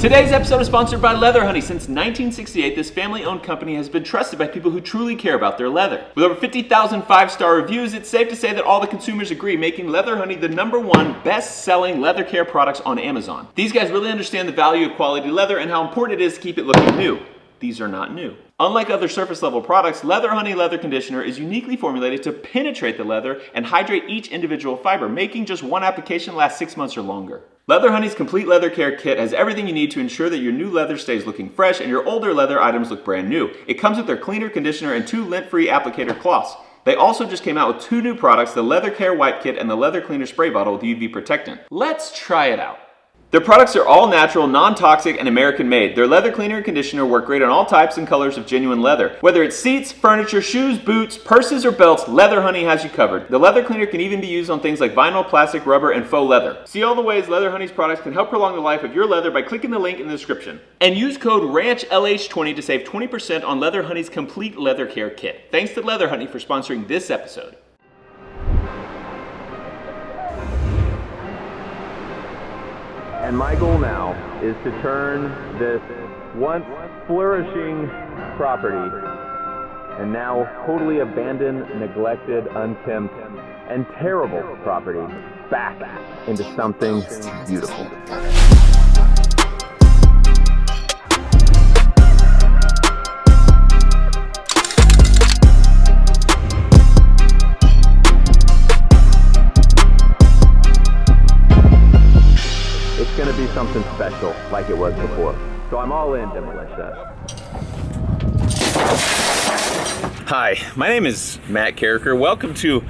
Today's episode is sponsored by Leather Honey. Since 1968, this family-owned company has been trusted by people who truly care about their leather. With over 50,000 five-star reviews, it's safe to say that all the consumers agree, making Leather Honey the #1 best-selling leather care products on Amazon. These guys really understand the value of quality leather and how important it is to keep it looking new. These are not new. Unlike other surface-level products, Leather Honey Leather Conditioner is uniquely formulated to penetrate the leather and hydrate each individual fiber, making just one application last 6 months or longer. Leather Honey's complete leather care kit has everything you need to ensure that your new leather stays looking fresh and your older leather items look brand new. It comes with their cleaner conditioner and 2 lint-free applicator cloths. They also just came out with 2 new products, the Leather Care Wipe Kit and the Leather Cleaner Spray Bottle with UV Protectant. Let's try it out. Their products are all natural, non-toxic, and American-made. Their leather cleaner and conditioner work great on all types and colors of genuine leather. Whether it's seats, furniture, shoes, boots, purses, or belts, Leather Honey has you covered. The leather cleaner can even be used on things like vinyl, plastic, rubber, and faux leather. See all the ways Leather Honey's products can help prolong the life of your leather by clicking the link in the description. And use code RANCHLH20 to save 20% on Leather Honey's complete leather care kit. Thanks to Leather Honey for sponsoring this episode. And my goal now is to turn this once flourishing property and now totally abandoned, neglected, unkempt, and terrible property back into something beautiful. It's going to be something special like it was before. So I'm all in, Demolition. Hi, my name is Matt Carricker. Welcome to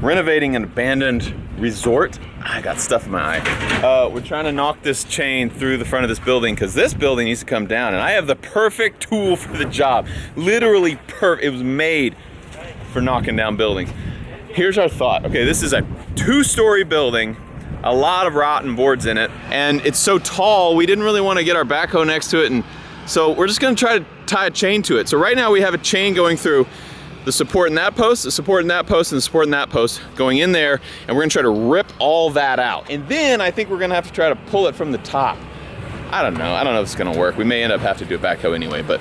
renovating an abandoned resort. I got stuff in my eye. We're trying to knock this chain through the front of this building because this building needs to come down, and I have the perfect tool for the job. Literally perfect. It was made for knocking down buildings. Here's our thought. Okay, this is a 2-story building. A lot of rotten boards in it, and it's so tall we didn't really want to get our backhoe next to it, and so we're just going to try to tie a chain to it. So right now we have a chain going through the support in that post, the support in that post, and the support in that post going in there, and we're going to try to rip all that out. And then I think we're going to have to try to pull it from the top. I don't know if it's going to work. We may end up having to do a backhoe anyway, but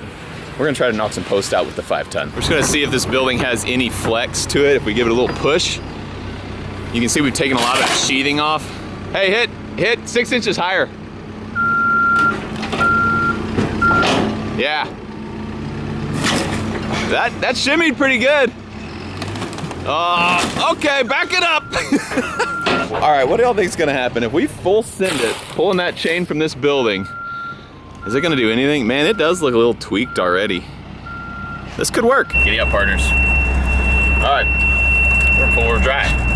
we're going to try to knock some posts out with the 5-ton. We're just going to see if this building has any flex to it. If we give it a little push, you can see we've taken a lot of that sheathing off. Hey, hit 6 inches higher. Yeah. That shimmied pretty good. Okay, back it up. All right, what do y'all think is gonna happen if we full send it, pulling that chain from this building? Is it gonna do anything? Man, it does look a little tweaked already. This could work. Giddy up, partners. All right, we're full drive.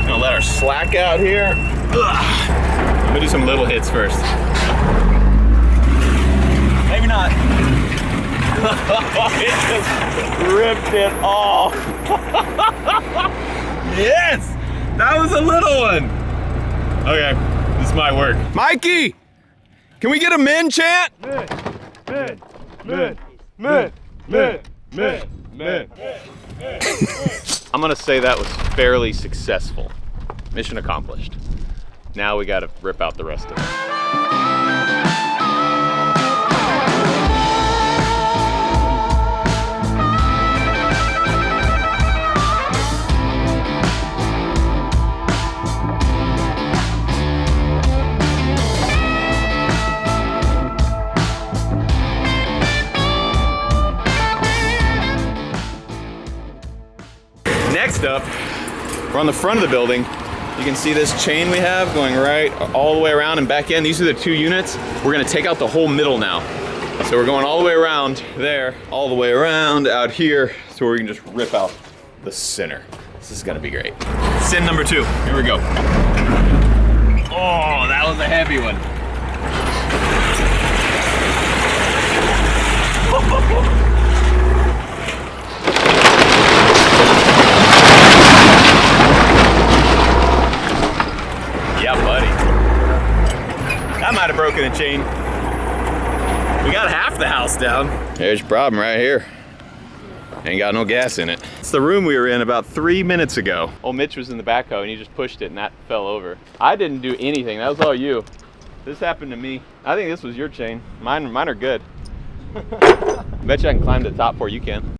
Gonna let our slack out here. Ugh. I'm gonna do some little hits first. Maybe not. It just ripped it off. Yes, that was a little one. Okay, this might work. Mikey, can we get a men chant? Men. I'm gonna say that was fairly successful. Mission accomplished. Now we gotta rip out the rest of it. Next up, we're on the front of the building. You can see this chain we have going right all the way around and back in. These are the 2 units. We're gonna take out the whole middle now. So we're going all the way around there, all the way around out here, so we can just rip out the center. This is gonna be great. Sin number 2, here we go. Oh, that was a heavy one. Yeah, buddy. That might have broken a chain. We got half the house down. There's your problem right here. Ain't got no gas in it. It's the room we were in about 3 minutes ago. Old Mitch was in the backhoe and he just pushed it and that fell over. I didn't do anything, that was all you. This happened to me. I think this was your chain. Mine are good. Bet you I can climb to the top before you can.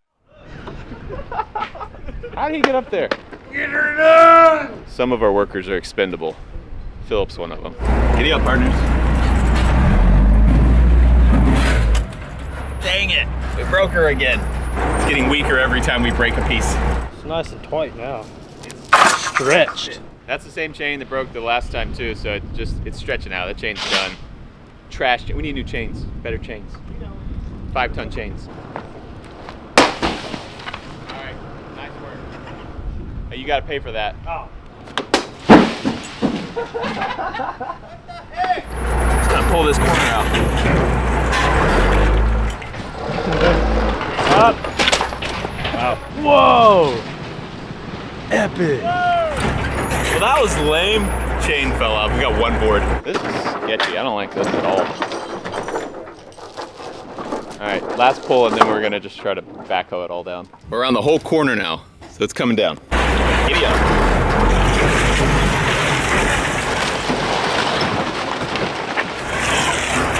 How did he get up there? Get her done! Some of our workers are expendable. Philip's one of them. Giddy up, partners. Dang it! We broke her again. It's getting weaker every time we break a piece. It's nice and tight now. Stretched. That's the same chain that broke the last time too, so it's stretching out. That chain's done. Trash. We need new chains. Better chains. 5-ton chains. Alright, nice work. Hey, you gotta pay for that. Oh. Hey! It's time to pull this corner out. Up. Wow. Whoa! Epic. Well, that was lame. Chain fell off. We got one board. This is sketchy. I don't like this at all. All right, last pull, and then we're gonna just try to backhoe it all down. We're around the whole corner now, so it's coming down. Giddy up.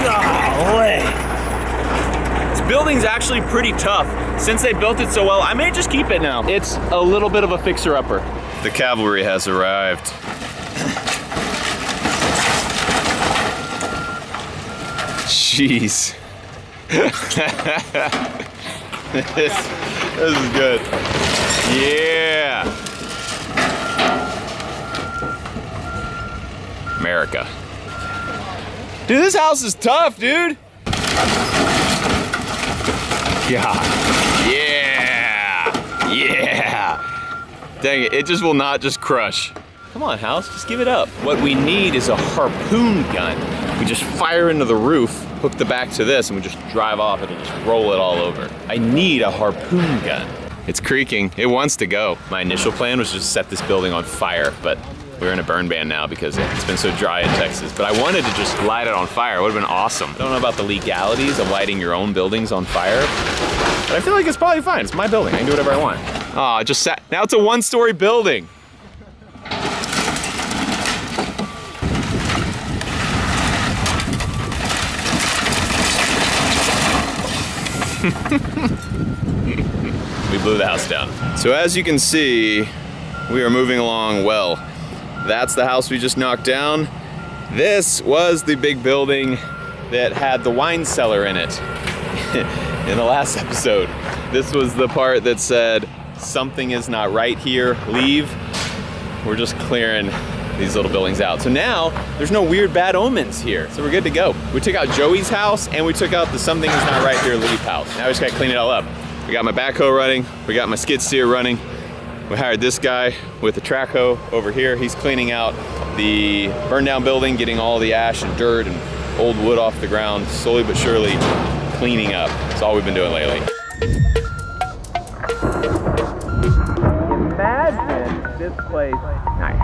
Golly. This building's actually pretty tough. Since they built it so well, I may just keep it now. It's a little bit of a fixer-upper. The cavalry has arrived. Jeez. This is good. Yeah. America. Dude, this house is tough, dude. Yeah. Yeah. Yeah. Dang it, it just will not just crush. Come on, house, just give it up. What we need is a harpoon gun. We just fire into the roof, hook the back to this, and we just drive off it and just roll it all over. I need a harpoon gun. It's creaking, it wants to go. My initial plan was just set this building on fire, but we're in a burn ban now because it's been so dry in Texas. But I wanted to just light it on fire. It would have been awesome. I don't know about the legalities of lighting your own buildings on fire, but I feel like it's probably fine. It's my building, I can do whatever I want. Oh, it just sat, now it's a one-story building. We blew the house down. So as you can see, we are moving along well. That's the house we just knocked down. This was the big building that had the wine cellar in it in the last episode. This was the part that said, something is not right here, leave. We're just clearing these little buildings out. So now, there's no weird bad omens here. So we're good to go. We took out Joey's house and we took out the something is not right here, leave house. Now we just gotta clean it all up. We got my backhoe running, we got my skid steer running. We hired this guy with the track hoe over here. He's cleaning out the burned down building, getting all the ash and dirt and old wood off the ground, slowly but surely cleaning up. That's all we've been doing lately. Imagine this place. Nice.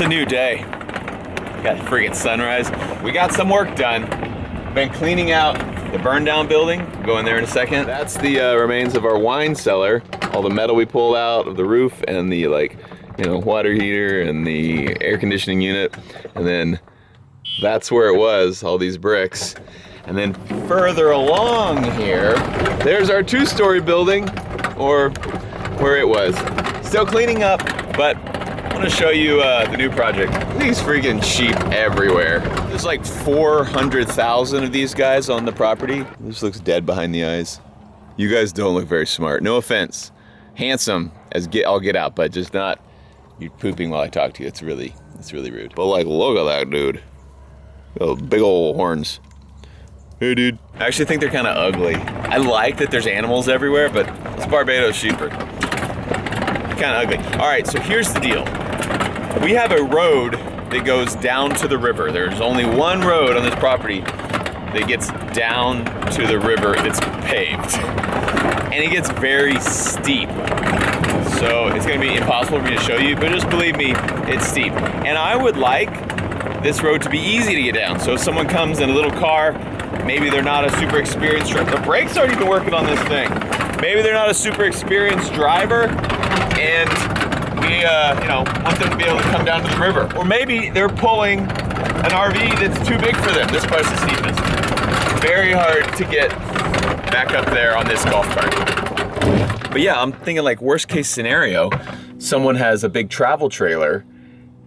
a new day. Got the friggin' sunrise. We got some work done. Been cleaning out the burned down building. We'll go in there in a second. That's the remains of our wine cellar. All the metal we pulled out of the roof and the water heater and the air conditioning unit. And then that's where it was, all these bricks. And then further along here, there's our 2-story building, or where it was. Still cleaning up, but I want to show you the new project. These freaking sheep everywhere. There's like 400,000 of these guys on the property. This looks dead behind the eyes. You guys don't look very smart. No offense. Handsome as I'll get out, but just not. You're pooping while I talk to you. It's really rude. But like, look at that dude. Oh, big old horns. Hey, dude. I actually think they're kind of ugly. I like that there's animals everywhere, but it's Barbados sheep are kind of ugly. All right, so here's the deal. We have a road that goes down to the river. There's only one road on this property that gets down to the river that's paved. And it gets very steep. So it's gonna be impossible for me to show you, but just believe me, it's steep. And I would like this road to be easy to get down. So if someone comes in a little car, maybe they're not a super experienced driver. The brakes aren't even working on this thing. Maybe they're not a super experienced driver, and we want them to be able to come down to the river. Or maybe they're pulling an RV that's too big for them. This part's the steepest. Very hard to get back up there on this golf cart. But yeah, I'm thinking like worst case scenario, someone has a big travel trailer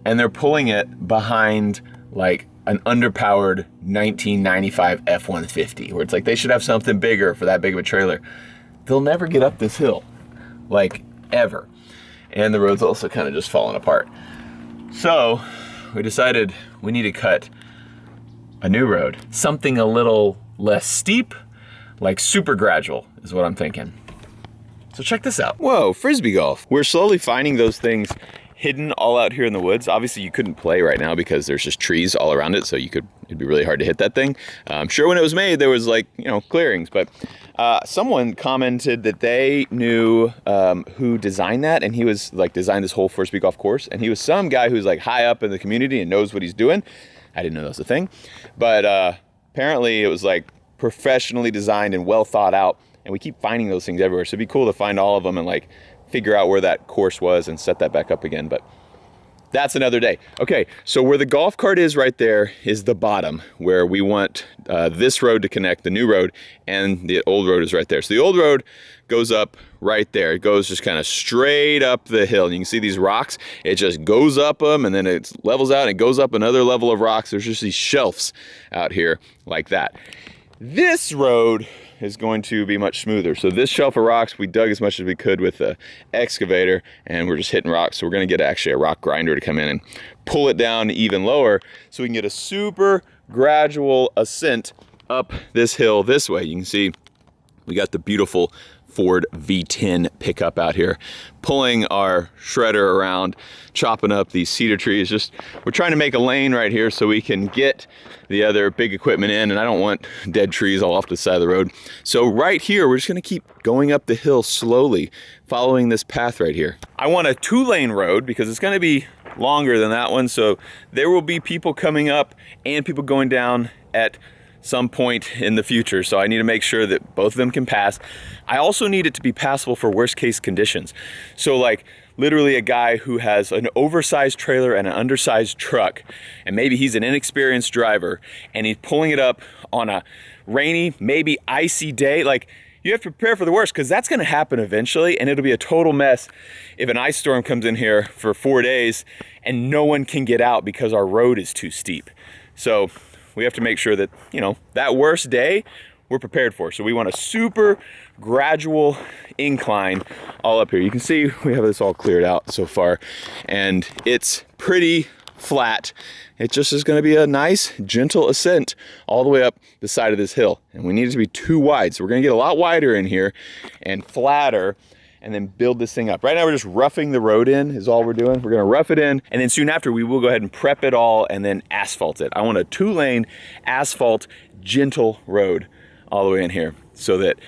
and they're pulling it behind like an underpowered 1995 F-150, where it's like they should have something bigger for that big of a trailer. They'll never get up this hill, like ever. And the road's also kind of just falling apart. So we decided we need to cut a new road. Something a little less steep, like super gradual is what I'm thinking. So check this out. Whoa, Frisbee golf. We're slowly finding those things hidden all out here in the woods. Obviously you couldn't play right now because there's just trees all around it, so it'd be really hard to hit that thing. I'm sure when it was made there was like, clearings, but someone commented that they knew who designed that, and he was like designed this whole Frisbee golf course, and he was some guy who's like high up in the community and knows what he's doing. I didn't know that was a thing, but apparently it was like professionally designed and well thought out, and we keep finding those things everywhere, so it'd be cool to find all of them and like figure out where that course was and set that back up again, but that's another day. Okay, so where the golf cart is right there is the bottom, where we want this road to connect, the new road, and the old road is right there. So the old road goes up right there. It goes just kind of straight up the hill. And you can see these rocks. It just goes up them, and then it levels out and it goes up another level of rocks. There's just these shelves out here like that. This road is going to be much smoother. So this shelf of rocks, we dug as much as we could with the excavator, and we're just hitting rocks. So we're gonna get actually a rock grinder to come in and pull it down even lower so we can get a super gradual ascent up this hill this way. You can see we got the beautiful Ford V10 pickup out here, pulling our shredder around, chopping up these cedar trees. We're trying to make a lane right here so we can get the other big equipment in, and I don't want dead trees all off the side of the road. So right here, we're just gonna keep going up the hill slowly, following this path right here. I want a 2-lane road because it's gonna be longer than that one, so there will be people coming up and people going down at some point in the future, so I need to make sure that both of them can pass. I also need it to be passable for worst case conditions. So like literally a guy who has an oversized trailer and an undersized truck, and maybe he's an inexperienced driver and he's pulling it up on a rainy, maybe icy day. Like, you have to prepare for the worst, because that's going to happen eventually, and it'll be a total mess if an ice storm comes in here for 4 days and no one can get out because our road is too steep. So we have to make sure that, that worst day we're prepared for. So we want a super gradual incline all up here. You can see we have this all cleared out so far, and it's pretty flat. It just is going to be a nice, gentle ascent all the way up the side of this hill. And we need it to be too wide. So we're going to get a lot wider in here and flatter, and then build this thing up. Right now we're just roughing the road in is all we're doing. We're gonna rough it in, and then soon after we will go ahead and prep it all and then asphalt it. I want a 2-lane asphalt gentle road all the way in here so that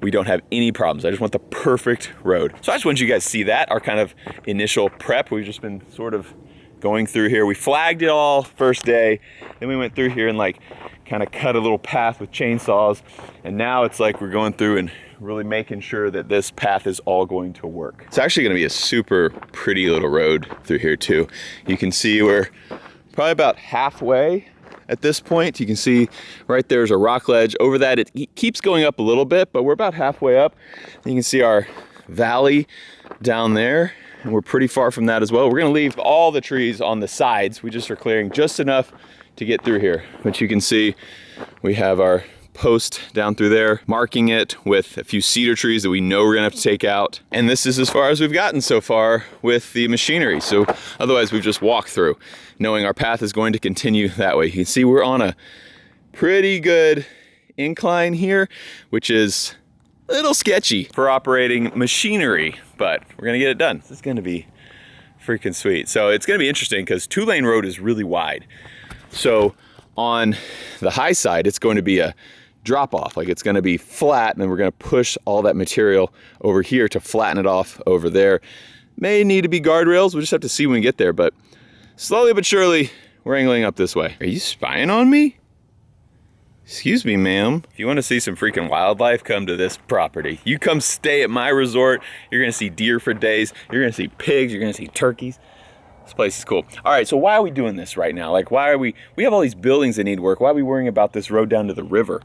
we don't have any problems. I just want the perfect road. So I just want you guys to see that, our kind of initial prep. We've just been sort of going through here. We flagged it all first day, then we went through here and like kind of cut a little path with chainsaws, and now it's like we're going through and really making sure that this path is all going to work. It's actually going to be a super pretty little road through here too. You can see we're probably about halfway at this point. You can see right there's a rock ledge. Over that it keeps going up a little bit, but we're about halfway up. You can see our valley down there, and we're pretty far from that as well. We're going to leave all the trees on the sides. We just are clearing just enough to get through here. But you can see we have our post down through there, marking it with a few cedar trees that we know we're gonna have to take out. And this is as far as we've gotten so far with the machinery. So otherwise we've just walked through, knowing our path is going to continue that way. You can see we're on a pretty good incline here, which is a little sketchy for operating machinery, but we're gonna get it done. This is gonna be freaking sweet. So it's gonna be interesting because 2-lane road is really wide. So on the high side, it's going to be a drop off, like it's going to be flat, and then we're going to push all that material over here to flatten it off over there. May need to be guardrails, we'll just have to see when we get there, but slowly but surely we're angling up this way. Are you spying on me? Excuse me, ma'am. If you want to see some freaking wildlife, come to this property. You come stay at my resort, you're going to see deer for days, you're going to see pigs, you're going to see turkeys. This place is cool. All right, so why are we doing this right now? Like, why are we have all these buildings that need work. Why are we worrying about this road down to the river?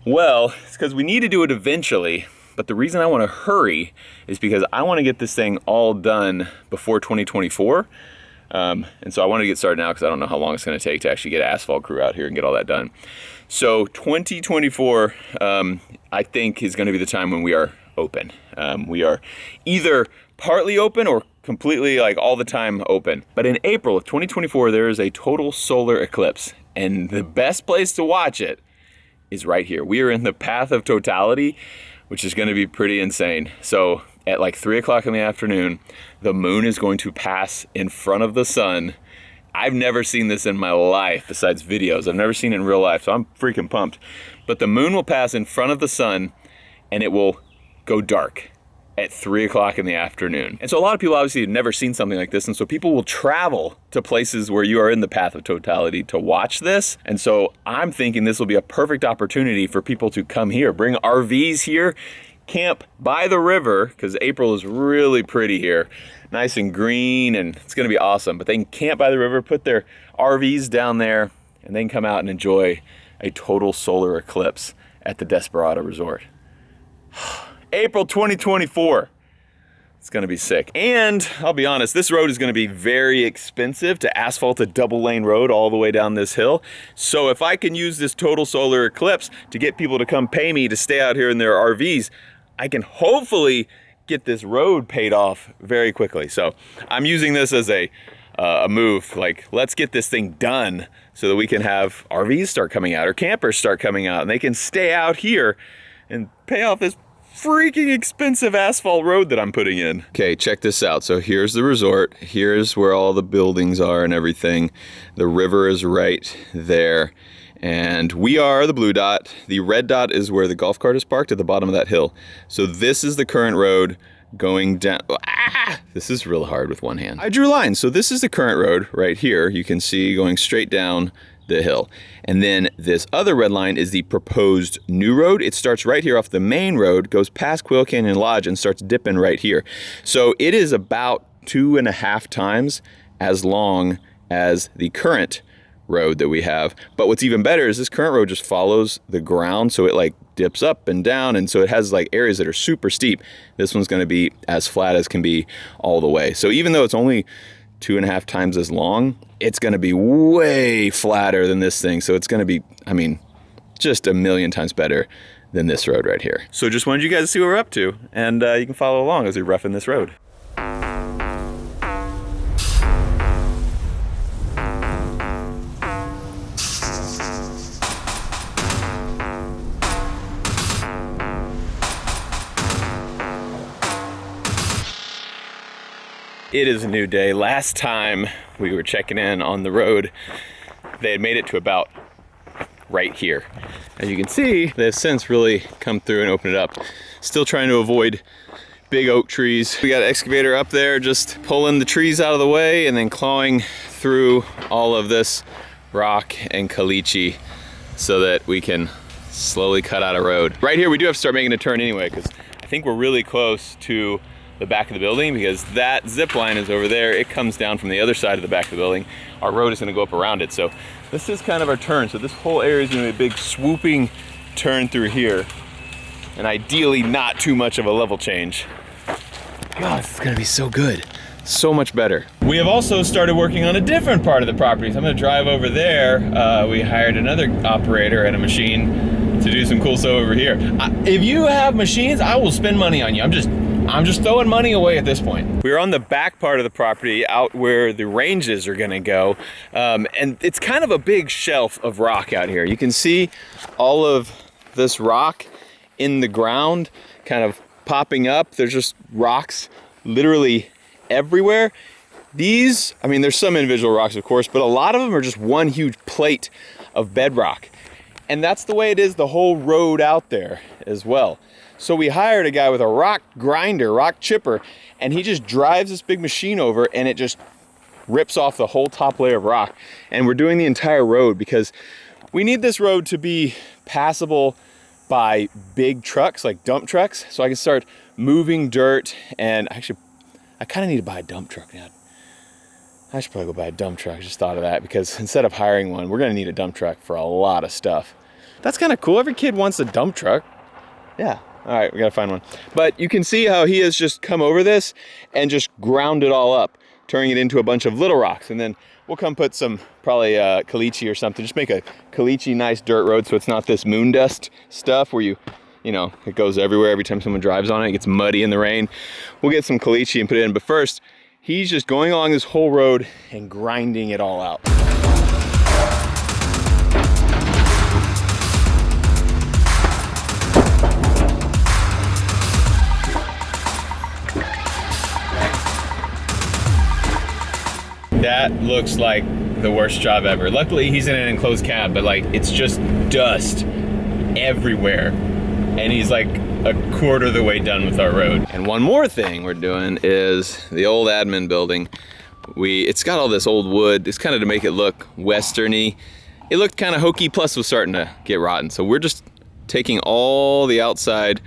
Well, it's because we need to do it eventually, but the reason I want to hurry is because I want to get this thing all done before 2024. And so I want to get started now because I don't know how long it's going to take to actually get an asphalt crew out here and get all that done. So 2024, I think is going to be the time when we are open. We are either partly open or completely, like, all the time open. But in April of 2024, there is a total solar eclipse, and the best place to watch it is right here. We are in the path of totality, which is going to be pretty insane. So at like 3 o'clock in the afternoon, the moon is going to pass in front of the sun. I've never seen this in my life besides videos. I've never seen it in real life, so I'm freaking pumped. But the moon will pass in front of the sun, and it will go dark at 3 o'clock in the afternoon. And so a lot of people obviously have never seen something like this, and so people will travel to places where you are in the path of totality to watch this. And so I'm thinking this will be a perfect opportunity for people to come here, bring RVs here, camp by the river, because April is really pretty here, nice and green, and it's gonna be awesome. But they can camp by the river, put their RVs down there, and then come out and enjoy a total solar eclipse at the Desperado Resort. April 2024. It's gonna be sick. And I'll be honest, this road is gonna be very expensive to asphalt a 2-lane road all the way down this hill. So if I can use this total solar eclipse to get people to come pay me to stay out here in their RVs, I can hopefully get this road paid off very quickly. So I'm using this as a move, like, let's get this thing done so that we can have RVs start coming out or campers start coming out, and they can stay out here and pay off this freaking expensive asphalt road that I'm putting in. Okay, check this out. So here's the resort. Here's where all the buildings are and everything. The river is right there. And we are the blue dot. The red dot is where the golf cart is parked at the bottom of that hill. So this is the current road going down. This is real hard with one hand. I drew lines. So this is the current road right here. You can see going straight down the hill. And then this other red line is the proposed new road. It starts right here off the main road, goes past Quail Canyon Lodge, and starts dipping right here. So it is about 2.5 times as long as the current road that we have. But what's even better is this current road just follows the ground, so it like dips up and down, and so it has like areas that are super steep. This one's going to be as flat as can be all the way. So even though it's only 2.5 times as long, it's going to be way flatter than this thing. So it's going to be, I mean, just a million times better than this road right here. So just wanted you guys to see what we're up to, and you can follow along as we roughen this road. It is a new day. Last time we were checking in on the road, they had made it to about right here. As you can see, they've since really come through and opened it up. Still trying to avoid big oak trees. We got an excavator up there just pulling the trees out of the way and then clawing through all of this rock and caliche so that we can slowly cut out a road. Right here we do have to start making a turn anyway, because I think we're really close to the back of the building, because that zip line is over there. It comes down from the other side of the back of the building. Our road is gonna go up around it. So this is kind of our turn. So this whole area is gonna be a big swooping turn through here, and ideally not too much of a level change. God, this is gonna be so good. So much better. We have also started working on a different part of the property. So I'm gonna drive over there. We hired another operator and a machine to do some cool stuff over here. If you have machines, I will spend money on you. I'm just throwing money away at this point. We're on the back part of the property, out where the ranges are gonna go. And it's kind of a big shelf of rock out here. You can see all of this rock in the ground kind of popping up. There's just rocks literally everywhere. These, I mean, there's some individual rocks, of course, but a lot of them are just one huge plate of bedrock. And that's the way it is the whole road out there as well. So we hired a guy with a rock grinder, rock chipper, and he just drives this big machine over and it just rips off the whole top layer of rock. And we're doing the entire road because we need this road to be passable by big trucks, like dump trucks, so I can start moving dirt. And actually, I kind of need to buy a dump truck now. I should probably go buy a dump truck. I just thought of that, because instead of hiring one, we're gonna need a dump truck for a lot of stuff. That's kind of cool. Every kid wants a dump truck. Yeah, all right, we gotta find one. But you can see how he has just come over this and just ground it all up, turning it into a bunch of little rocks. And then we'll come put some, probably caliche or something, just make a caliche nice dirt road so it's not this moon dust stuff where you know, it goes everywhere every time someone drives on it. It gets muddy in the rain. We'll get some caliche and put it in. But first, he's just going along this whole road and grinding it all out. That looks like the worst job ever. Luckily, he's in an enclosed cab, but like, it's just dust everywhere. And he's like a quarter of the way done with our road. And one more thing we're doing is the old admin building. It's got all this old wood. It's kind of to make it look westerny. It looked kind of hokey, plus was starting to get rotten. So we're just taking all the outside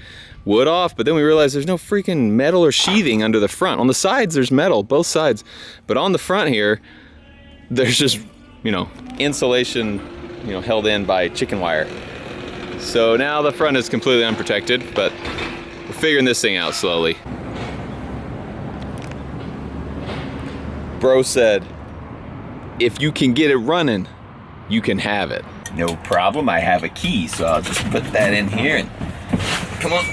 wood off, but then we realized there's no freaking metal or sheathing under the front. On the sides, there's metal, both sides. But on the front here, there's just, you know, insulation, you know, held in by chicken wire. So now the front is completely unprotected, but we're figuring this thing out slowly. Bro said, if you can get it running, you can have it. No problem, I have a key, so I'll just put that in here and come on.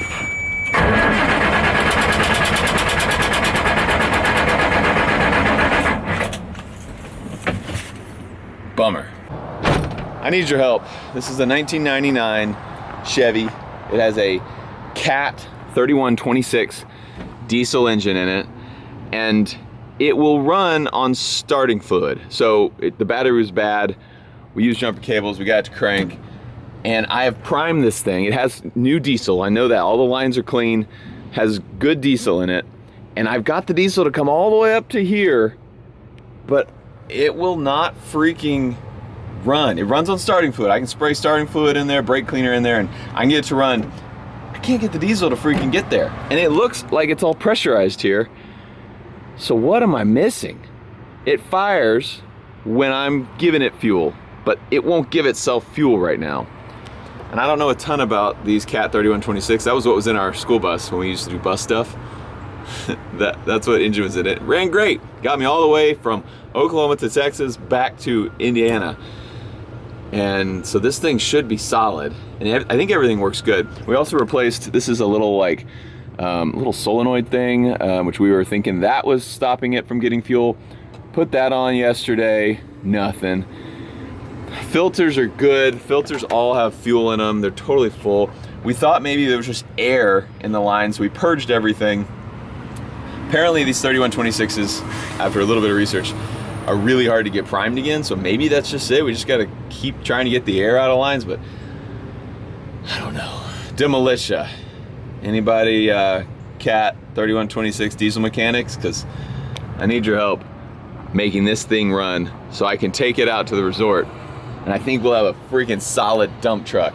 Bummer. I need your help. This is a 1999 Chevy. It has a Cat 3126 diesel engine in it, and it will run on starting fluid. So the battery was bad. We used jumper cables, we got it to crank, and I have primed this thing. It has new diesel, I know that. All the lines are clean, has good diesel in it, and I've got the diesel to come all the way up to here, but it will not freaking run. It runs on starting fluid. I can spray starting fluid in there, brake cleaner in there, and I can get it to run. I can't get the diesel to freaking get there. And it looks like it's all pressurized here. So what am I missing? It fires when I'm giving it fuel, but it won't give itself fuel right now. And I don't know a ton about these Cat 3126. That was what was in our school bus when we used to do bus stuff. That's what engine was in it. Ran great. Got me all the way from Oklahoma to Texas back to Indiana. And so this thing should be solid. And I think everything works good. We also replaced, this is a little like, little solenoid thing, which we were thinking that was stopping it from getting fuel. Put that on yesterday, nothing. Filters are good. Filters all have fuel in them. They're totally full. We thought maybe there was just air in the lines. We purged everything. Apparently these 3126s, after a little bit of research, are really hard to get primed again, so maybe that's just it. We just gotta keep trying to get the air out of lines, but I don't know. Demolitia. Anybody Cat 3126 Diesel Mechanics, because I need your help making this thing run so I can take it out to the resort. And I think we'll have a freaking solid dump truck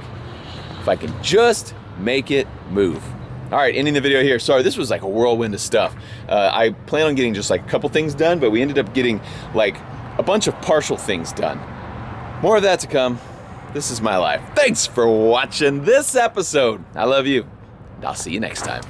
if I can just make it move. All right, ending the video here. Sorry, this was like a whirlwind of stuff. I plan on getting just like a couple things done, but we ended up getting like a bunch of partial things done. More of that to come. This is my life. Thanks for watching this episode. I love you, and I'll see you next time.